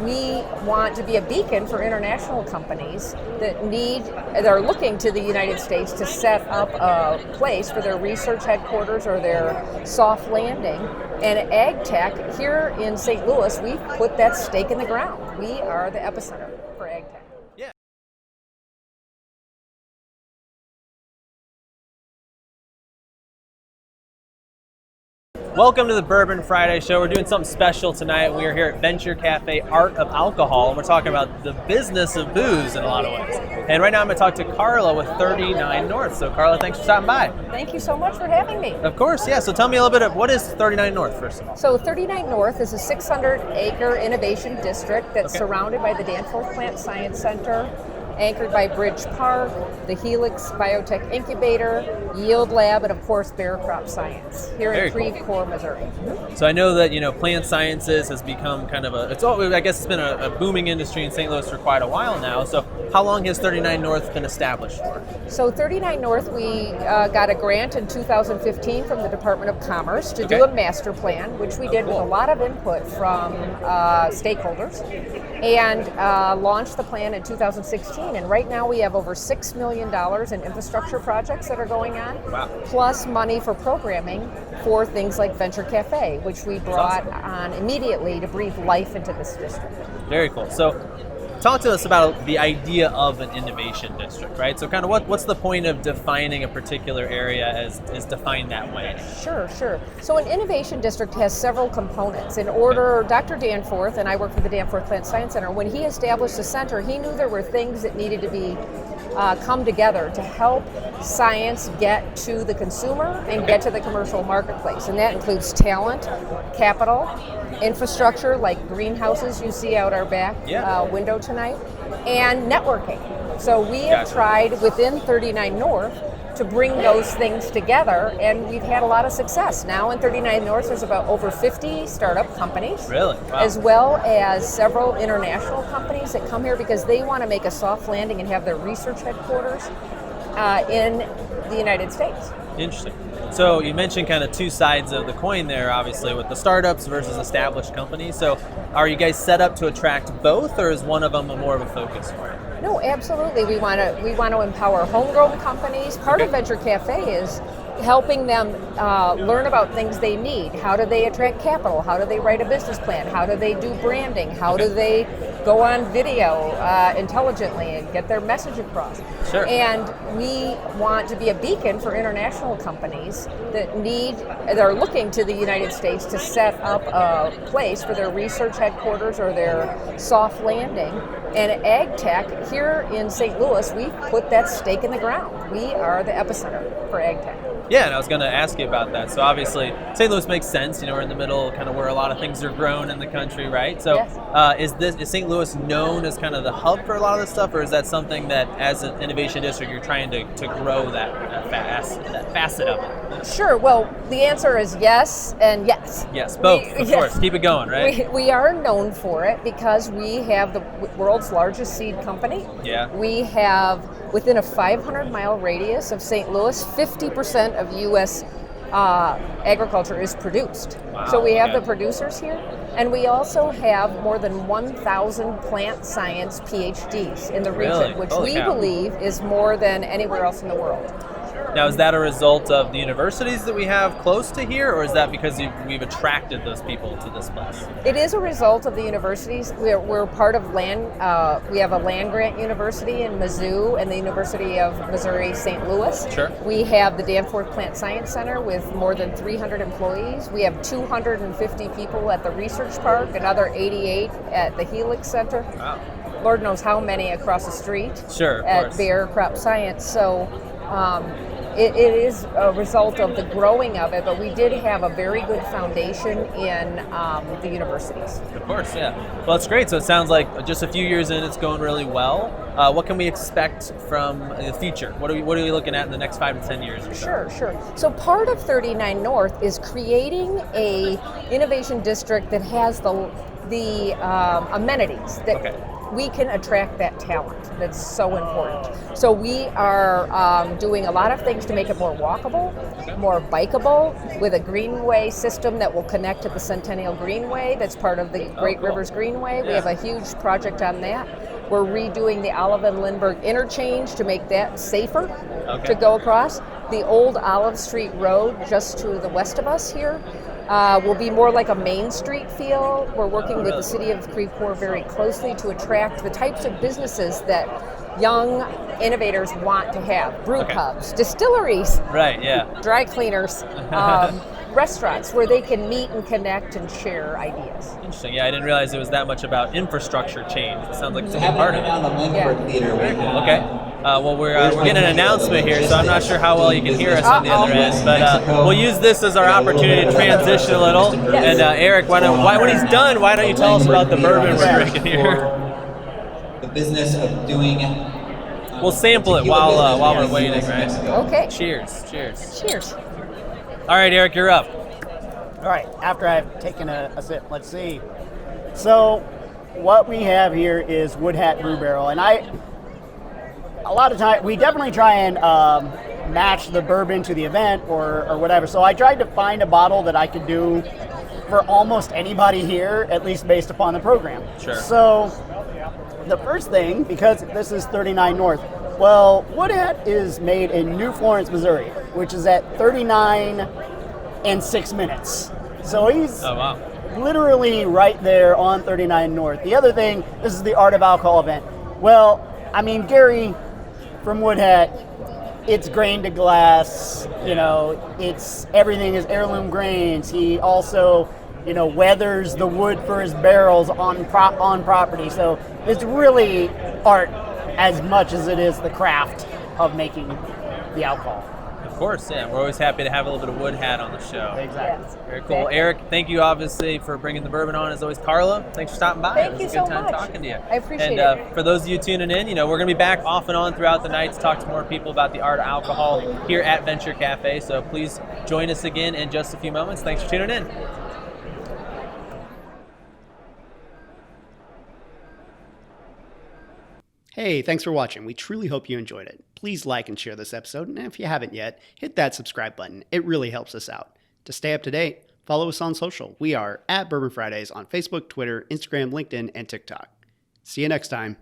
we want to be a beacon for international companies that are looking to the United States to set up a place for their research headquarters or their soft landing. And ag tech here in St. Louis, we put that stake in the ground. We are the epicenter for ag tech. Yeah. Welcome to the Bourbon Friday Show. We're doing something special tonight. We are here at Venture Cafe, Art of Alcohol, and we're talking about the business of booze in a lot of ways. And right now I'm going to talk to Karla with 39 North. So Karla, thanks for stopping by. Thank you so much for having me. Of course, yeah. So tell me a little bit of what is 39 North, first of all. So 39 North is a 600-acre innovation district that's surrounded by the Danforth Plant Science Center, anchored by Bridge Park, the Helix Biotech Incubator, Yield Lab, and of course Bear Crop Science here in Creve Coeur, Missouri. So I know that plant sciences has become kind of I guess it's been a booming industry in St. Louis for quite a while now. So how long has 39 North been established for? So 39 North, we got a grant in 2015 from the Department of Commerce to do a master plan, which we did with a lot of input from stakeholders, and launched the plan in 2016. And right now we have over $6 million in infrastructure projects that are going on, plus money for programming for things like Venture Cafe, which we brought on immediately to breathe life into this district. Very cool. So talk to us about the idea of an innovation district, right? So kind of what's the point of defining a particular area as defined that way? Sure. So an innovation district has several components. In order, Dr. Danforth, and I work for the Danforth Plant Science Center, when he established the center, he knew there were things that needed to be come together to help science get to the consumer and get to the commercial marketplace. And that includes talent, capital, infrastructure like greenhouses you see out our back window tonight, and networking. So we have tried within 39 North to bring those things together, and we've had a lot of success. Now in 39 North there's about over 50 startup companies, as well as several international companies that come here because they want to make a soft landing and have their research headquarters in the United States. Interesting. So you mentioned kind of two sides of the coin there, obviously, with the startups versus established companies. So are you guys set up to attract both, or is one of them more of a focus for you? No, absolutely. We want to empower homegrown companies. Part of Venture Cafe is helping them learn about things they need. How do they attract capital? How do they write a business plan? How do they do branding? How do they go on video intelligently and get their message across? Sure. And we want to be a beacon for international companies that are looking to the United States to set up a place for their research headquarters or their soft landing. And ag tech here in St. Louis, we put that stake in the ground. We are the epicenter for ag tech. Yeah, and I was going to ask you about that. So obviously, St. Louis makes sense. We're in the middle, kind of where a lot of things are grown in the country, right? So is St. Louis known as kind of the hub for a lot of this stuff, or is that something that, as an innovation district, you're trying to grow that facet of it? Sure. Well, the answer is yes and yes. Yes, both, of course. Keep it going, right? We are known for it because we have the world's largest seed company. Yeah. We have, within a 500-mile radius of St. Louis, 50% of U.S. Agriculture is produced. Wow, so we have the producers here, and we also have more than 1,000 plant science PhDs in the region, which we believe is more than anywhere else in the world. Now, is that a result of the universities that we have close to here, or is that because we've attracted those people to this place? It is a result of the universities. We're part of land. We have a land-grant university in Mizzou and the University of Missouri St. Louis. Sure. We have the Danforth Plant Science Center with more than 300 employees. We have 250 people at the Research Park, another 88 at the Helix Center. Wow. Lord knows how many across the street at Bear Crop Science. So it is a result of the growing of it, but we did have a very good foundation in the universities. Of course, yeah. Well, it's great. So it sounds like just a few years in, it's going really well. What can we expect from the future? What are we looking at in the next 5 to 10 years or so? Sure. So part of 39 North is creating a innovation district that has the amenities that we can attract that talent. That's so important. So we are doing a lot of things to make it more walkable, more bikeable, with a greenway system that will connect to the Centennial Greenway. That's part of the Great Rivers Greenway. We have a huge project on that. We're redoing the Olive and Lindbergh interchange to make that safer to go across. The old Olive Street Road, just to the west of us here, will be more like a Main Street feel. We're working with the city of Creve Coeur very closely to attract the types of businesses that young innovators want to have. Brew pubs, distilleries, dry cleaners, restaurants where they can meet and connect and share ideas. Interesting. Yeah, I didn't realize it was that much about infrastructure change. It sounds like it's a big part of it. Okay. Well, we're getting an announcement here, so I'm not sure how well you can hear us on the other end, but we'll use this as our opportunity to transition a little. And Eric, when he's done, why don't you tell us about the bourbon we're drinking here? The business of doing. We'll sample it while we're waiting, right? Okay. Cheers. Cheers. All right, Eric, you're up. All right, after I've taken a sip, let's see. So what we have here is Wood Hat Brew Barrel, and a lot of time we definitely try and match the bourbon to the event or whatever. So I tried to find a bottle that I could do for almost anybody here, at least based upon the program. Sure. So the first thing, because this is 39 North, well, Wood Hat is made in New Florence, Missouri, which is at 39 and 6 minutes. So he's literally right there on 39 North. The other thing, this is the Art of Alcohol event. Well, I mean, Gary from Wood Hat, it's grain to glass, everything is heirloom grains. He also, weathers the wood for his barrels on property. So it's really art as much as it is the craft of making the alcohol. Of course, yeah. We're always happy to have a little bit of Wood Hat on the show. Exactly. Yes. Very cool. Eric, thank you obviously for bringing the bourbon on. As always, Karla, thanks for stopping by. Thank it you was a good so time much. talking to you. I appreciate it. For those of you tuning in, we're going to be back off and on throughout the night to talk to more people about the art of alcohol here at Venture Cafe. So please join us again in just a few moments. Thanks for tuning in. Hey, thanks for watching. We truly hope you enjoyed it. Please like and share this episode, and if you haven't yet, hit that subscribe button. It really helps us out. To stay up to date, follow us on social. We are at Bourbon Fridays on Facebook, Twitter, Instagram, LinkedIn, and TikTok. See you next time.